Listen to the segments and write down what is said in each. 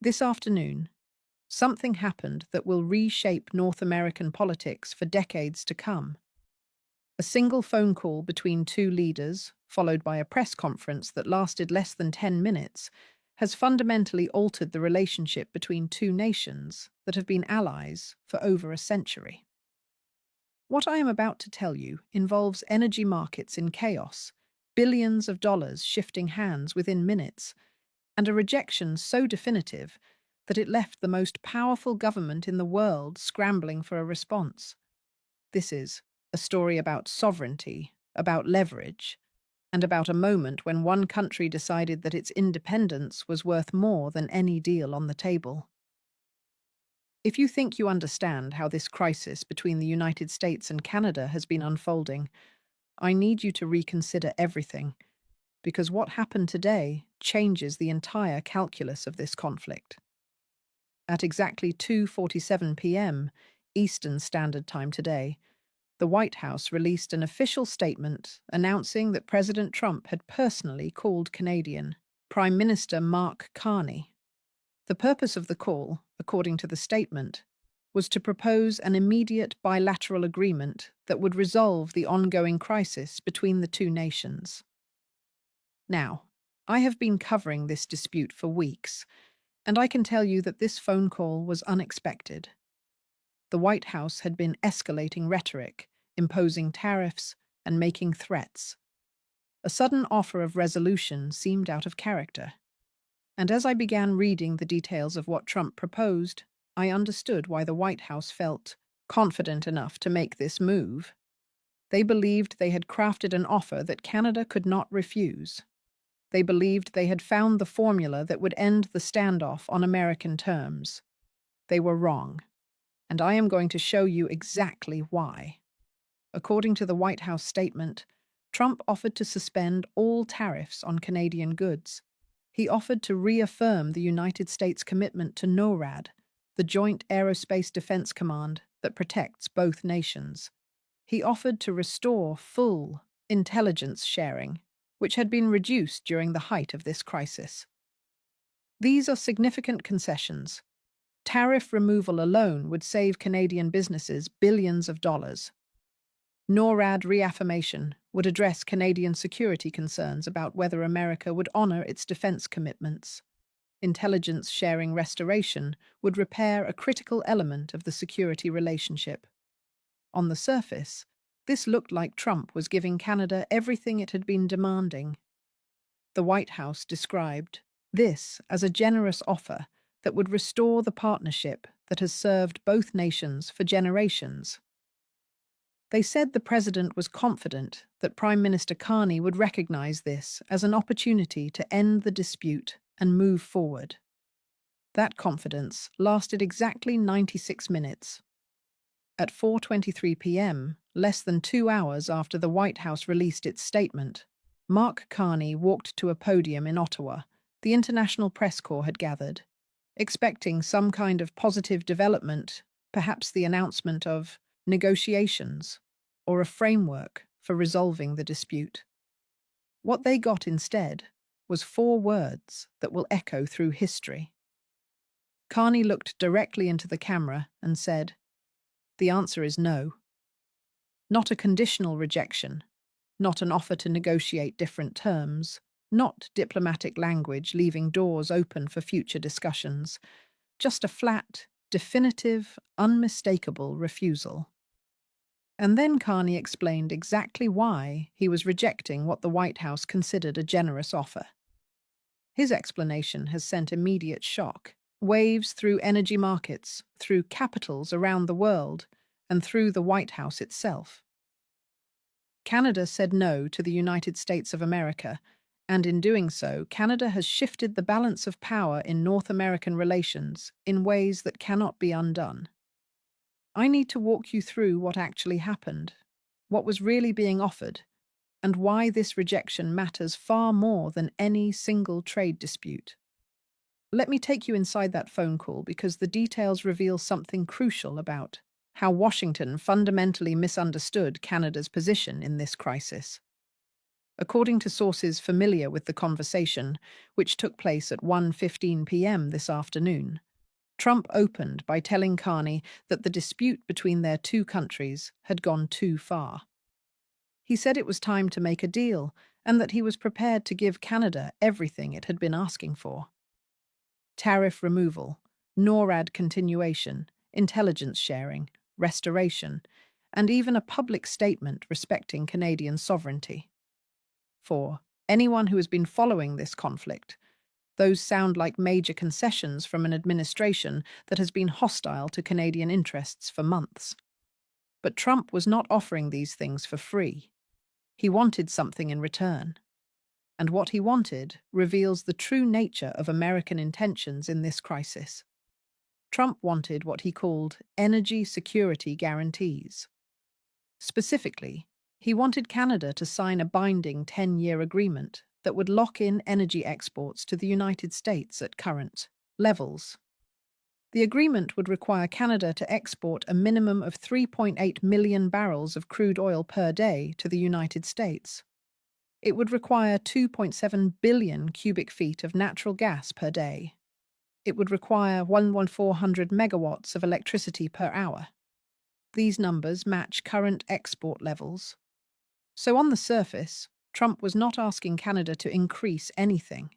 This afternoon, something happened that will reshape North American politics for decades to come. A single phone call between two leaders, followed by a press conference that lasted less than 10 minutes, has fundamentally altered the relationship between two nations that have been allies for over a century. What I am about to tell you involves energy markets in chaos, billions of dollars shifting hands within minutes, and a rejection so definitive that it left the most powerful government in the world scrambling for a response. This is a story about sovereignty, about leverage, and about a moment when one country decided that its independence was worth more than any deal on the table. If you think you understand how this crisis between the United States and Canada has been unfolding, I need you to reconsider everything, because what happened today changes the entire calculus of this conflict. At exactly 2:47 p.m. Eastern Standard Time today, the White House released an official statement announcing that President Trump had personally called Canadian Prime Minister Mark Carney. The purpose of the call, according to the statement, was to propose an immediate bilateral agreement that would resolve the ongoing crisis between the two nations. Now, I have been covering this dispute for weeks, and I can tell you that this phone call was unexpected. The White House had been escalating rhetoric, imposing tariffs, and making threats. A sudden offer of resolution seemed out of character. And as I began reading the details of what Trump proposed, I understood why the White House felt confident enough to make this move. They believed they had crafted an offer that Canada could not refuse. They believed they had found the formula that would end the standoff on American terms. They were wrong, and I am going to show you exactly why. According to the White House statement, Trump offered to suspend all tariffs on Canadian goods. He offered to reaffirm the United States' commitment to NORAD, the Joint Aerospace Defense Command that protects both nations. He offered to restore full intelligence sharing, which had been reduced during the height of this crisis. These are significant concessions. Tariff removal alone would save Canadian businesses billions of dollars. NORAD reaffirmation would address Canadian security concerns about whether America would honor its defense commitments. Intelligence sharing restoration would repair a critical element of the security relationship. On the surface, this looked like Trump was giving Canada everything it had been demanding. The White House described this as a generous offer that would restore the partnership that has served both nations for generations. They said the president was confident that Prime Minister Carney would recognize this as an opportunity to end the dispute and move forward. That confidence lasted exactly 96 minutes. At 4:23 p.m., less than 2 hours after the White House released its statement, Mark Carney walked to a podium in Ottawa. The International Press Corps had gathered, expecting some kind of positive development, perhaps the announcement of negotiations, or a framework for resolving the dispute. What they got instead was 4 words that will echo through history. Carney looked directly into the camera and said, "The answer is no. Not a conditional rejection, not an offer to negotiate different terms, not diplomatic language leaving doors open for future discussions, just a flat, definitive, unmistakable refusal." And then Carney explained exactly why he was rejecting what the White House considered a generous offer. His explanation has sent immediate shock, waves through energy markets, through capitals around the world, and through the White House itself. Canada said no to the United States of America, and in doing so, Canada has shifted the balance of power in North American relations in ways that cannot be undone. I need to walk you through what actually happened, what was really being offered, and why this rejection matters far more than any single trade dispute. Let me take you inside that phone call because the details reveal something crucial about how Washington fundamentally misunderstood Canada's position in this crisis. According to sources familiar with the conversation, which took place at 1:15 p.m. this afternoon, Trump opened by telling Carney that the dispute between their two countries had gone too far. He said it was time to make a deal and that he was prepared to give Canada everything it had been asking for. Tariff removal, NORAD continuation, intelligence sharing, restoration, and even a public statement respecting Canadian sovereignty. For anyone who has been following this conflict, those sound like major concessions from an administration that has been hostile to Canadian interests for months. But Trump was not offering these things for free. He wanted something in return. And what he wanted reveals the true nature of American intentions in this crisis. Trump wanted what he called energy security guarantees. Specifically, he wanted Canada to sign a binding 10-year agreement that would lock in energy exports to the United States at current levels. The agreement would require Canada to export a minimum of 3.8 million barrels of crude oil per day to the United States. It would require 2.7 billion cubic feet of natural gas per day. It would require 1,400 megawatts of electricity per hour. These numbers match current export levels. So on the surface, Trump was not asking Canada to increase anything.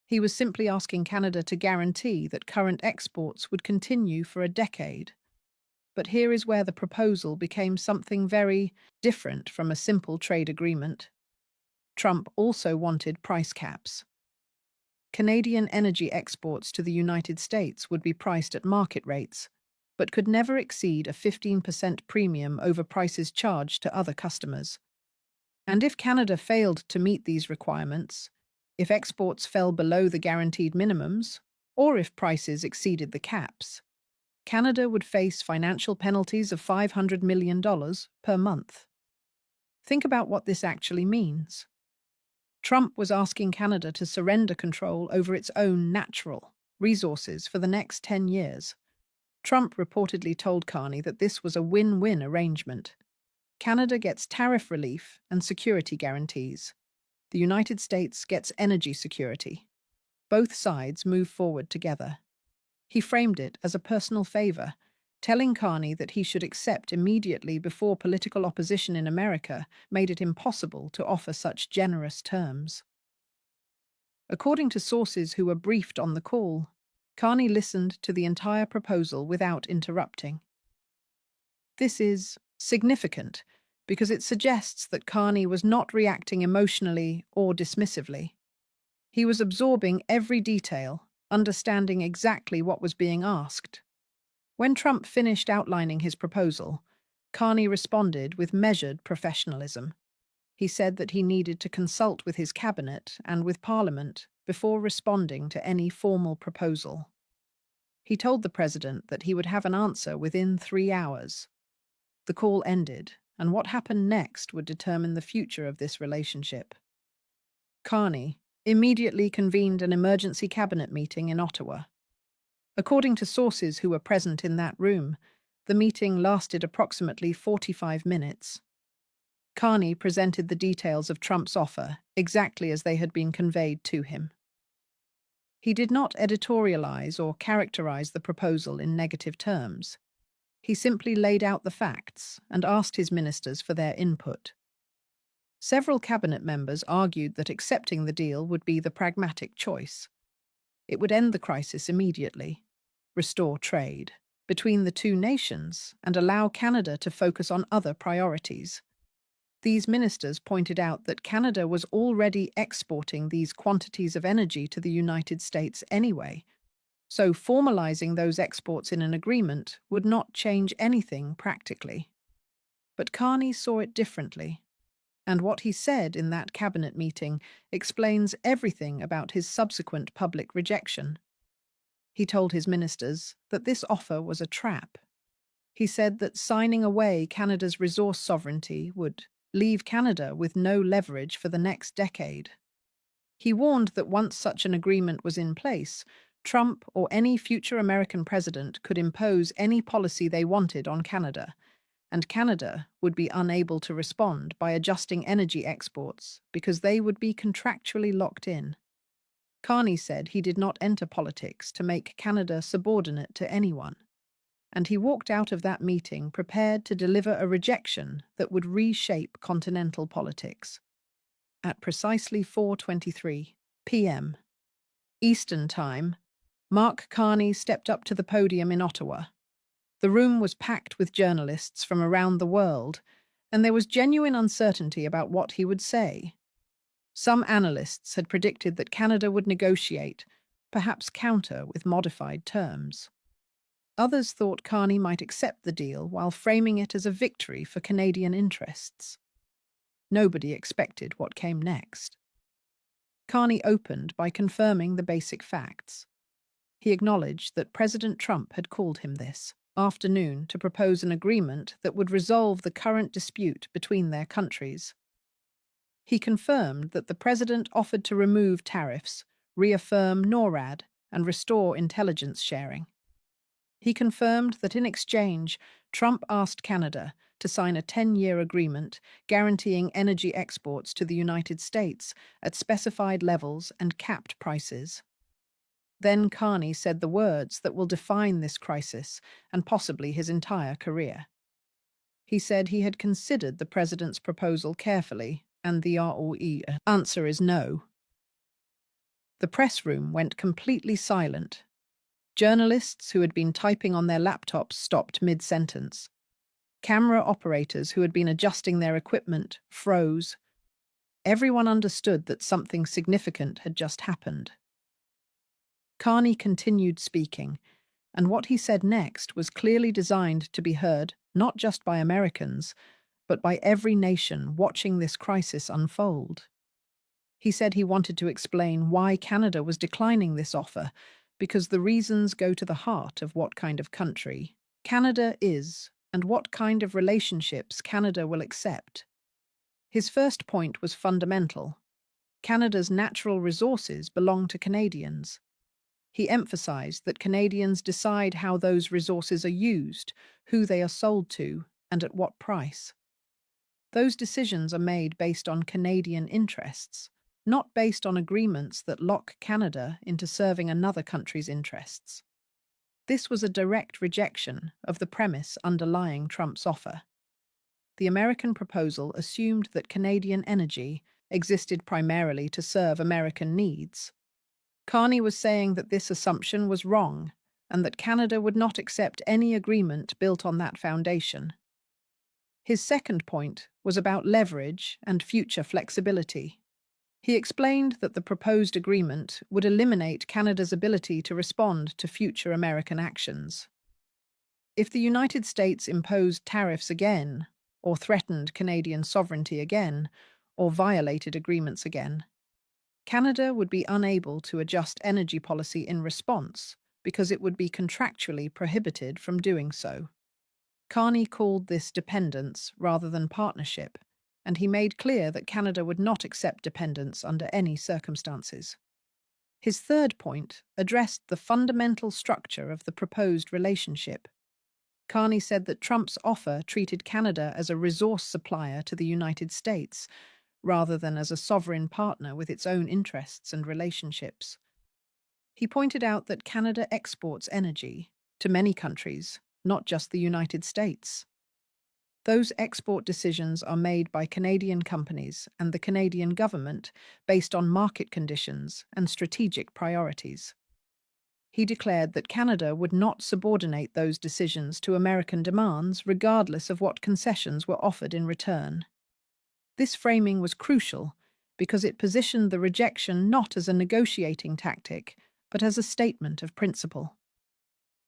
He was simply asking Canada to guarantee that current exports would continue for a decade. But here is where the proposal became something very different from a simple trade agreement. Trump also wanted price caps. Canadian energy exports to the United States would be priced at market rates, but could never exceed a 15% premium over prices charged to other customers. And if Canada failed to meet these requirements, if exports fell below the guaranteed minimums, or if prices exceeded the caps, Canada would face financial penalties of $500 million per month. Think about what this actually means. Trump was asking Canada to surrender control over its own natural resources for the next 10 years. Trump reportedly told Carney that this was a win-win arrangement. Canada gets tariff relief and security guarantees. The United States gets energy security. Both sides move forward together. He framed it as a personal favor, telling Carney that he should accept immediately before political opposition in America made it impossible to offer such generous terms. According to sources who were briefed on the call, Carney listened to the entire proposal without interrupting. This is significant because it suggests that Carney was not reacting emotionally or dismissively. He was absorbing every detail, understanding exactly what was being asked. When Trump finished outlining his proposal, Carney responded with measured professionalism. He said that he needed to consult with his cabinet and with Parliament before responding to any formal proposal. He told the president that he would have an answer within 3 hours. The call ended, and what happened next would determine the future of this relationship. Carney immediately convened an emergency cabinet meeting in Ottawa. According to sources who were present in that room, the meeting lasted approximately 45 minutes. Carney presented the details of Trump's offer exactly as they had been conveyed to him. He did not editorialize or characterize the proposal in negative terms. He simply laid out the facts and asked his ministers for their input. Several cabinet members argued that accepting the deal would be the pragmatic choice. It would end the crisis immediately, restore trade between the two nations, and allow Canada to focus on other priorities. These ministers pointed out that Canada was already exporting these quantities of energy to the United States anyway, so formalizing those exports in an agreement would not change anything practically. But Carney saw it differently, and what he said in that cabinet meeting explains everything about his subsequent public rejection. He told his ministers that this offer was a trap. He said that signing away Canada's resource sovereignty would leave Canada with no leverage for the next decade. He warned that once such an agreement was in place, Trump or any future American president could impose any policy they wanted on Canada, and Canada would be unable to respond by adjusting energy exports because they would be contractually locked in. Carney said he did not enter politics to make Canada subordinate to anyone, and he walked out of that meeting prepared to deliver a rejection that would reshape continental politics. At precisely 4:23 p.m. Eastern Time, Mark Carney stepped up to the podium in Ottawa. The room was packed with journalists from around the world, and there was genuine uncertainty about what he would say. Some analysts had predicted that Canada would negotiate, perhaps counter with modified terms. Others thought Carney might accept the deal while framing it as a victory for Canadian interests. Nobody expected what came next. Carney opened by confirming the basic facts. He acknowledged that President Trump had called him this afternoon to propose an agreement that would resolve the current dispute between their countries. He confirmed that the president offered to remove tariffs, reaffirm NORAD, and restore intelligence sharing. He confirmed that in exchange, Trump asked Canada to sign a 10-year agreement guaranteeing energy exports to the United States at specified levels and capped prices. Then Carney said the words that will define this crisis and possibly his entire career. He said he had considered the president's proposal carefully, and the ROE answer is no. The press room went completely silent. Journalists who had been typing on their laptops stopped mid-sentence. Camera operators who had been adjusting their equipment froze. Everyone understood that something significant had just happened. Carney continued speaking, and what he said next was clearly designed to be heard not just by Americans, but by every nation watching this crisis unfold. He said he wanted to explain why Canada was declining this offer, because the reasons go to the heart of what kind of country Canada is and what kind of relationships Canada will accept. His first point was fundamental. Canada's natural resources belong to Canadians. He emphasized that Canadians decide how those resources are used, who they are sold to, and at what price. Those decisions are made based on Canadian interests, not based on agreements that lock Canada into serving another country's interests. This was a direct rejection of the premise underlying Trump's offer. The American proposal assumed that Canadian energy existed primarily to serve American needs. Carney was saying that this assumption was wrong and that Canada would not accept any agreement built on that foundation. His second point was about leverage and future flexibility. He explained that the proposed agreement would eliminate Canada's ability to respond to future American actions. If the United States imposed tariffs again, or threatened Canadian sovereignty again, or violated agreements again, Canada would be unable to adjust energy policy in response because it would be contractually prohibited from doing so. Carney called this dependence rather than partnership, and he made clear that Canada would not accept dependence under any circumstances. His third point addressed the fundamental structure of the proposed relationship. Carney said that Trump's offer treated Canada as a resource supplier to the United States, rather than as a sovereign partner with its own interests and relationships. He pointed out that Canada exports energy to many countries, not just the United States. Those export decisions are made by Canadian companies and the Canadian government based on market conditions and strategic priorities. He declared that Canada would not subordinate those decisions to American demands regardless of what concessions were offered in return. This framing was crucial because it positioned the rejection not as a negotiating tactic, but as a statement of principle.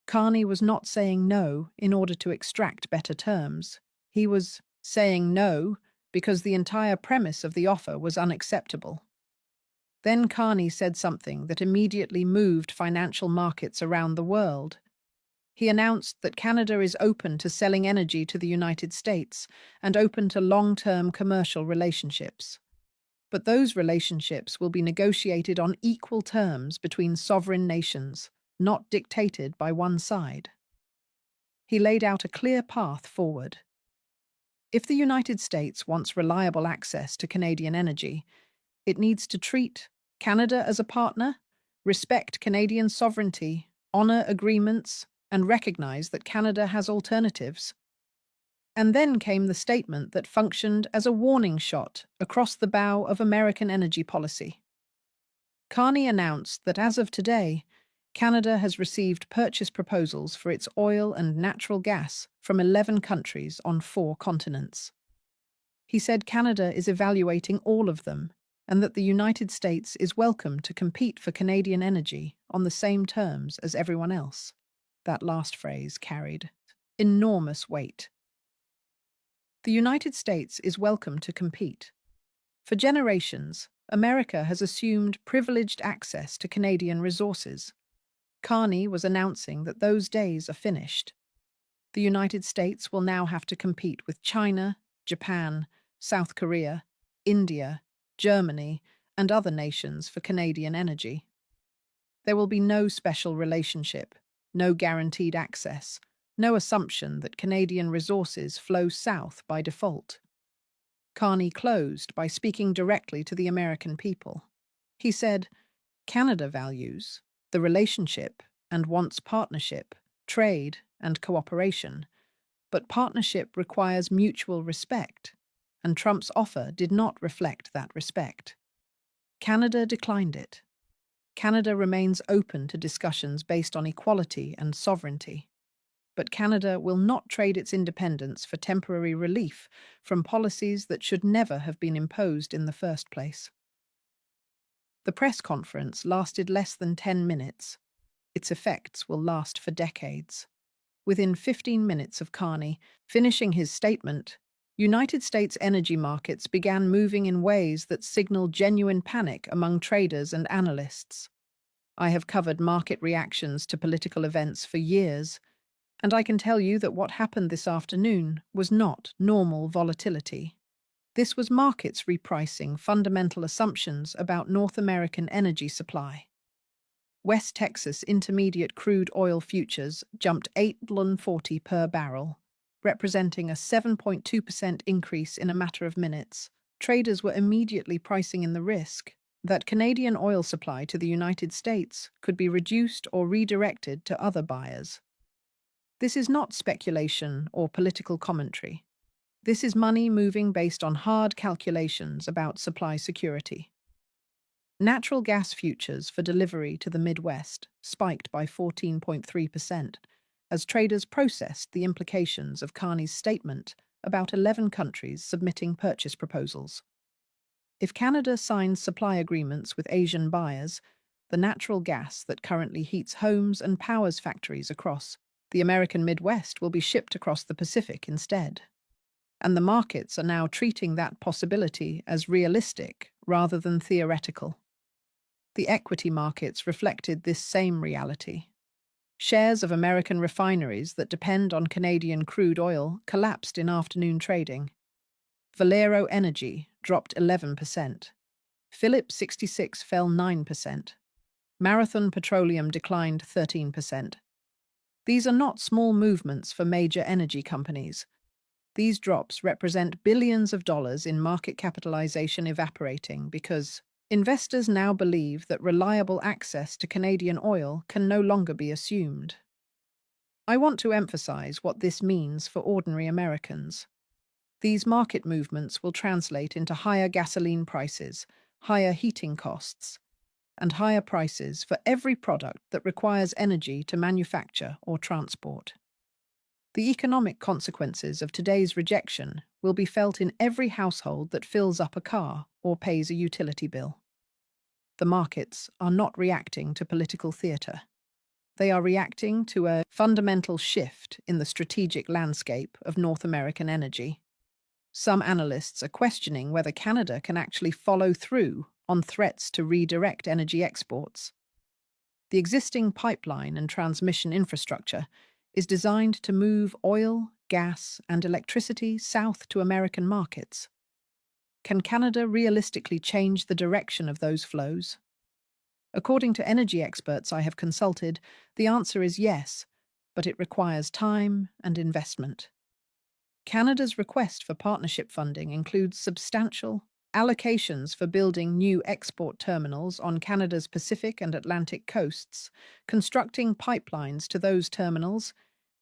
Carney was not saying no in order to extract better terms. He was saying no because the entire premise of the offer was unacceptable. Then Carney said something that immediately moved financial markets around the world. He announced that Canada is open to selling energy to the United States and open to long-term commercial relationships. But those relationships will be negotiated on equal terms between sovereign nations, not dictated by one side. He laid out a clear path forward. If the United States wants reliable access to Canadian energy, it needs to treat Canada as a partner, respect Canadian sovereignty, honour agreements, and recognise that Canada has alternatives. And then came the statement that functioned as a warning shot across the bow of American energy policy. Carney announced that as of today, Canada has received purchase proposals for its oil and natural gas from 11 countries on 4 continents. He said Canada is evaluating all of them and that the United States is welcome to compete for Canadian energy on the same terms as everyone else. That last phrase carried enormous weight. The United States is welcome to compete. For generations, America has assumed privileged access to Canadian resources. Carney was announcing that those days are finished. The United States will now have to compete with China, Japan, South Korea, India, Germany, and other nations for Canadian energy. There will be no special relationship, no guaranteed access, no assumption that Canadian resources flow south by default. Carney closed by speaking directly to the American people. He said, Canada values the relationship and wants partnership, trade, and cooperation, but partnership requires mutual respect, and Trump's offer did not reflect that respect. Canada declined it. Canada remains open to discussions based on equality and sovereignty. But Canada will not trade its independence for temporary relief from policies that should never have been imposed in the first place. The press conference lasted less than 10 minutes. Its effects will last for decades. Within 15 minutes of Carney finishing his statement, United States energy markets began moving in ways that signaled genuine panic among traders and analysts. I have covered market reactions to political events for years, and I can tell you that what happened this afternoon was not normal volatility. This was markets repricing fundamental assumptions about North American energy supply. West Texas Intermediate crude oil futures jumped $8.40 per barrel, representing a 7.2% increase in a matter of minutes. Traders were immediately pricing in the risk that Canadian oil supply to the United States could be reduced or redirected to other buyers. This is not speculation or political commentary. This is money moving based on hard calculations about supply security. Natural gas futures for delivery to the Midwest spiked by 14.3% as traders processed the implications of Carney's statement about 11 countries submitting purchase proposals. If Canada signs supply agreements with Asian buyers, the natural gas that currently heats homes and powers factories across the American Midwest will be shipped across the Pacific instead. And the markets are now treating that possibility as realistic rather than theoretical. The equity markets reflected this same reality. Shares of American refineries that depend on Canadian crude oil collapsed in afternoon trading. Valero Energy dropped 11%. Phillips 66 fell 9%. Marathon Petroleum declined 13%. These are not small movements for major energy companies. These drops represent billions of dollars in market capitalization evaporating because investors now believe that reliable access to Canadian oil can no longer be assumed. I want to emphasize what this means for ordinary Americans. These market movements will translate into higher gasoline prices, higher heating costs, and higher prices for every product that requires energy to manufacture or transport. The economic consequences of today's rejection will be felt in every household that fills up a car or pays a utility bill. The markets are not reacting to political theatre. They are reacting to a fundamental shift in the strategic landscape of North American energy. Some analysts are questioning whether Canada can actually follow through on threats to redirect energy exports. The existing pipeline and transmission infrastructure is designed to move oil, gas, and electricity south to American markets. Can Canada realistically change the direction of those flows? According to energy experts I have consulted, the answer is yes, but it requires time and investment. Canada's request for partnership funding includes substantial allocations for building new export terminals on Canada's Pacific and Atlantic coasts, constructing pipelines to those terminals,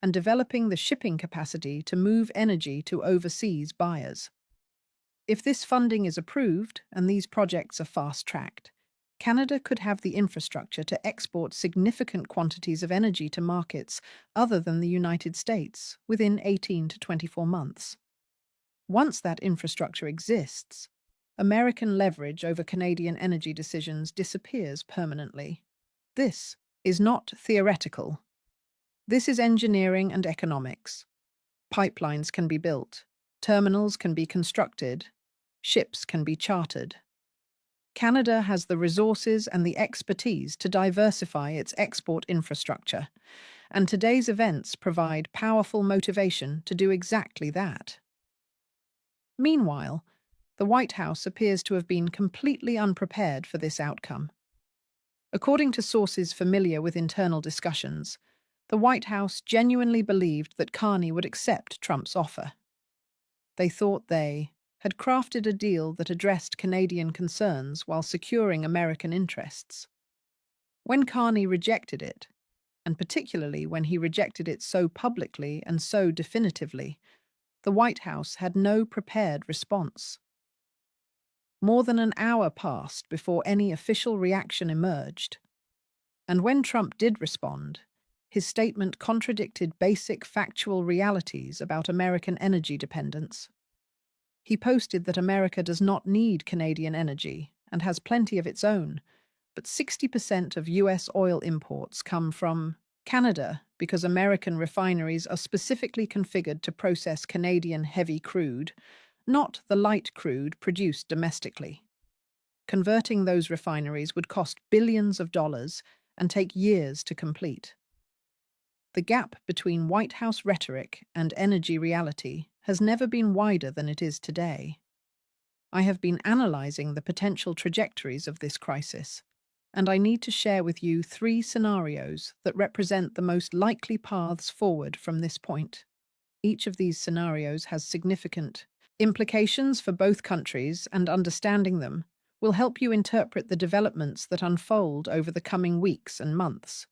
and developing the shipping capacity to move energy to overseas buyers. If this funding is approved and these projects are fast-tracked, Canada could have the infrastructure to export significant quantities of energy to markets other than the United States within 18 to 24 months. Once that infrastructure exists, American leverage over Canadian energy decisions disappears permanently. This is not theoretical. This is engineering and economics. Pipelines can be built, terminals can be constructed, ships can be chartered. Canada has the resources and the expertise to diversify its export infrastructure, and today's events provide powerful motivation to do exactly that. Meanwhile, the White House appears to have been completely unprepared for this outcome. According to sources familiar with internal discussions, the White House genuinely believed that Carney would accept Trump's offer. They thought they had crafted a deal that addressed Canadian concerns while securing American interests. When Carney rejected it, and particularly when he rejected it so publicly and so definitively, the White House had no prepared response. More than an hour passed before any official reaction emerged, and when Trump did respond, his statement contradicted basic factual realities about American energy dependence. He posted that America does not need Canadian energy and has plenty of its own, but 60% of U.S. oil imports come from Canada because American refineries are specifically configured to process Canadian heavy crude, not the light crude produced domestically. Converting those refineries would cost billions of dollars and take years to complete. The gap between White House rhetoric and energy reality has never been wider than it is today. I have been analyzing the potential trajectories of this crisis, and I need to share with you 3 scenarios that represent the most likely paths forward from this point. Each of these scenarios has significant implications for both countries, and understanding them will help you interpret the developments that unfold over the coming weeks and months.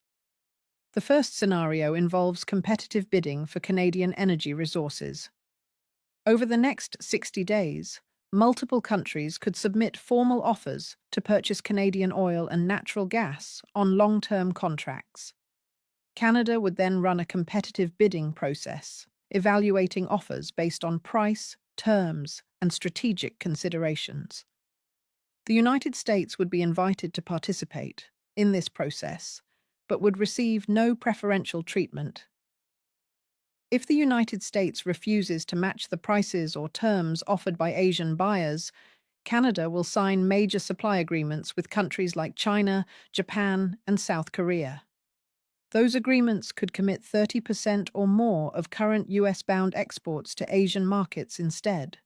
The first scenario involves competitive bidding for Canadian energy resources. Over the next 60 days, multiple countries could submit formal offers to purchase Canadian oil and natural gas on long-term contracts. Canada would then run a competitive bidding process, evaluating offers based on price, terms, and strategic considerations. The United States would be invited to participate in this process, but would receive no preferential treatment. If the United States refuses to match the prices or terms offered by Asian buyers, Canada will sign major supply agreements with countries like China, Japan, and South Korea. Those agreements could commit 30% or more of current US-bound exports to Asian markets instead.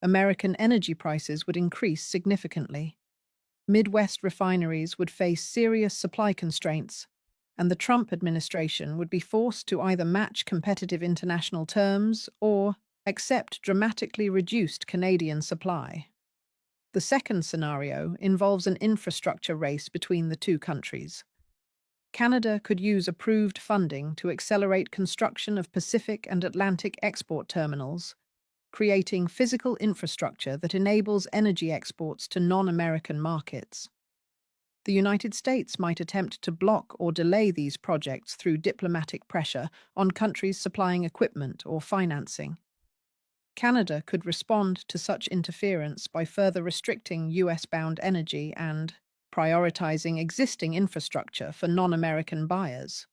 American energy prices would increase significantly. Midwest refineries would face serious supply constraints, and the Trump administration would be forced to either match competitive international terms or accept dramatically reduced Canadian supply. The second scenario involves an infrastructure race between the two countries. Canada could use approved funding to accelerate construction of Pacific and Atlantic export terminals, creating physical infrastructure that enables energy exports to non-American markets. The United States might attempt to block or delay these projects through diplomatic pressure on countries supplying equipment or financing. Canada could respond to such interference by further restricting US-bound energy and prioritizing existing infrastructure for non-American buyers.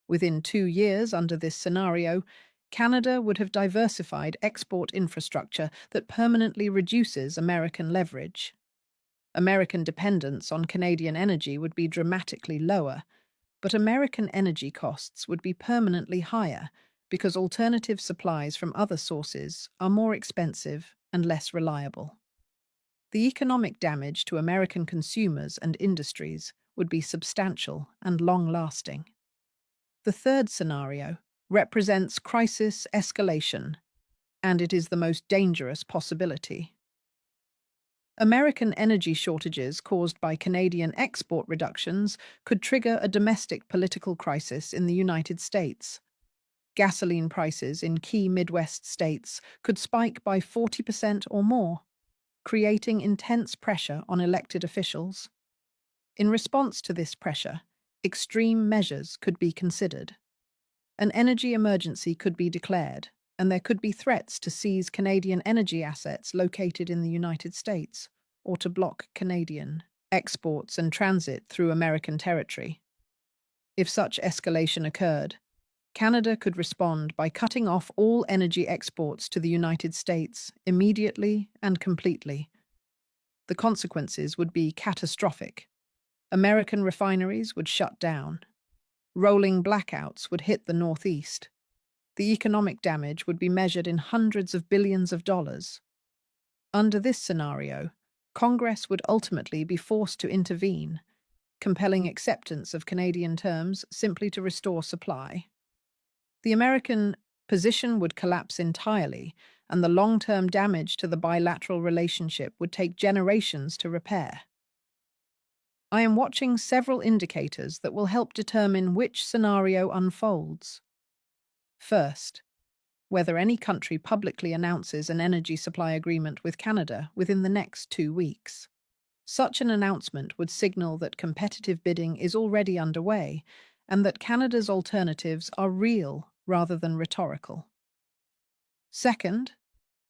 Within 2 years under this scenario, Canada would have diversified export infrastructure that permanently reduces American leverage. American dependence on Canadian energy would be dramatically lower, but American energy costs would be permanently higher because alternative supplies from other sources are more expensive and less reliable. The economic damage to American consumers and industries would be substantial and long-lasting. The third scenario represents crisis escalation. and it is the most dangerous possibility. American energy shortages caused by Canadian export reductions could trigger a domestic political crisis in the United States. Gasoline prices in key Midwest states could spike by 40% or more, creating intense pressure on elected officials. In response to this pressure, extreme measures could be considered. An energy emergency could be declared, and there could be threats to seize Canadian energy assets located in the United States, or to block Canadian exports and transit through American territory. If such escalation occurred, Canada could respond by cutting off all energy exports to the United States immediately and completely. The consequences would be catastrophic. American refineries would shut down. Rolling blackouts would hit the Northeast. The economic damage would be measured in hundreds of billions of dollars. Under this scenario, Congress would ultimately be forced to intervene, compelling acceptance of Canadian terms simply to restore supply. The American position would collapse entirely, and the long-term damage to the bilateral relationship would take generations to repair. I am watching several indicators that will help determine which scenario unfolds. First, whether any country publicly announces an energy supply agreement with Canada within the next 2 weeks. Such an announcement would signal that competitive bidding is already underway and that Canada's alternatives are real rather than rhetorical. Second,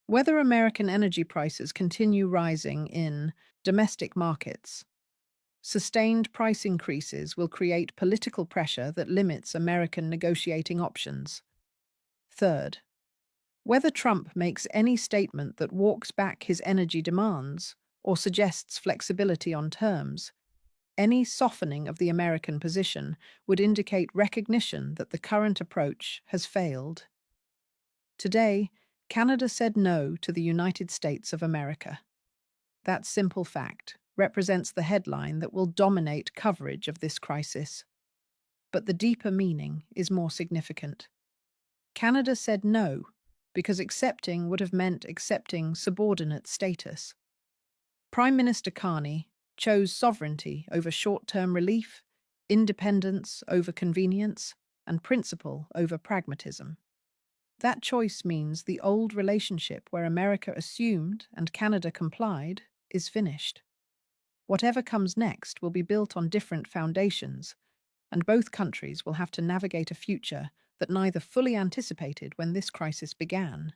whether American energy prices continue rising in domestic markets. Sustained price increases will create political pressure that limits American negotiating options. Third, whether Trump makes any statement that walks back his energy demands or suggests flexibility on terms, any softening of the American position would indicate recognition that the current approach has failed. Today, Canada said no to the United States of America. That simple fact represents the headline that will dominate coverage of this crisis. But the deeper meaning is more significant. Canada said no because accepting would have meant accepting subordinate status. Prime Minister Carney chose sovereignty over short-term relief, independence over convenience, and principle over pragmatism. That choice means the old relationship where America assumed and Canada complied is finished. Whatever comes next will be built on different foundations, and both countries will have to navigate a future that neither fully anticipated when this crisis began.